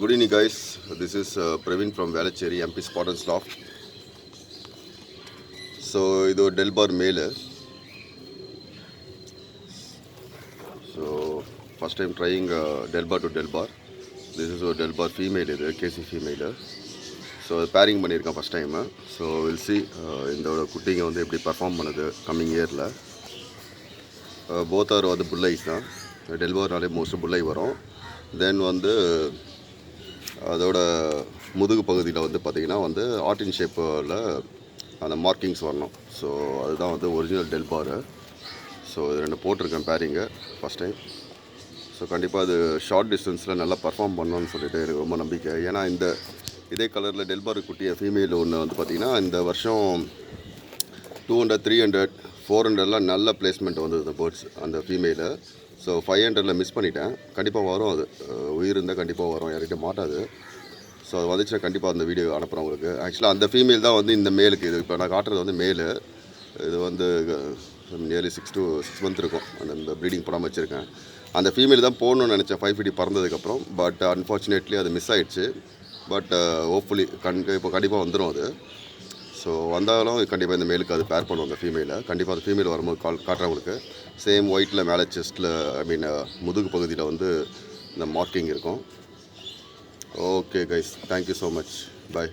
Good evening, guys. This is PRAVEEN from VELACHERY, MP SPARTANS LOFT. So, this is DELBOUR male. So, first time trying DELBOUR to DELBOUR. This is a DELBOUR female, KC female. So, pairing பண்ணிருக்கேன் first time. So, we'll see இந்த குட்டிங்க வந்து எப்படி perform பண்ணுது coming yearல. Both are வந்து bull eyes தான். DELBOURனாலே most bull eye வரும். Then வந்து அதோட முதுகு பகுதியில் வந்து பார்த்திங்கன்னா வந்து ஆர்டின் ஷேப்பில் அந்த மார்க்கிங்ஸ் வரணும். ஸோ அதுதான் வந்து ஒரிஜினல் டெல்பாரு. ஸோ இது ரெண்டு போட்டிருக்கேன் பேரிங்கு ஃபஸ்ட் டைம். ஸோ கண்டிப்பாக அது ஷார்ட் டிஸ்டன்ஸில் நல்லா பர்ஃபார்ம் பண்ணணும்னு சொல்லிட்டு எனக்கு ரொம்ப நம்பிக்கை. ஏன்னா இதே கலரில் டெல்பாரு குட்டிய ஃபீமேல் ஒன்று வந்து பார்த்திங்கன்னா இந்த வருஷம் 200, 300, 400லாம் நல்ல பிளேஸ்மெண்ட் வந்தது இந்த பேர்ட்ஸ் அந்த ஃபீமேலு. ஸோ 500ல் மிஸ் பண்ணிட்டேன். கண்டிப்பாக வரும், அது உயிர் இருந்தால் கண்டிப்பாக வரும், யார்கிட்ட மாட்டாது. ஸோ அது வந்துச்சுன்னா கண்டிப்பாக அந்த வீடியோ அனுப்புகிறேன் உங்களுக்கு. ஆக்சுவலாக அந்த ஃபீமேல் தான் வந்து இந்த மேலுக்கு, இது இப்போ நான் காட்டுறது வந்து மேலு. இது வந்து நியர்லி 6 to 6 months இருக்கும் அந்த ப்ரீடிங் பண்ணாமல் வச்சுருக்கேன். அந்த ஃபீமேல் தான் போகணுன்னு நினச்சேன் 550 பறந்ததுக்கப்புறம். பட் அன்ஃபார்ச்சுனேட்லி அது மிஸ் ஆகிடுச்சு. பட் ஹோப்ஃபுல்லி இப்போ கண்டிப்பாக வந்துடும் அது. ஸோ வந்தாலும் கண்டிப்பாக இந்த மேலுக்கு அது பேர் பண்ணுவோம் அந்த ஃபீமேலை. கண்டிப்பாக அந்த ஃபீமேல் வரும்போது காட்டுறேன் உங்களுக்கு. சேம் ஒயிட்டில் மேலே செஸ்ட்டில் முதுகு பகுதியில் வந்து இந்த மார்க்கிங் இருக்கும். Okay guys, thank you so much, பாய்.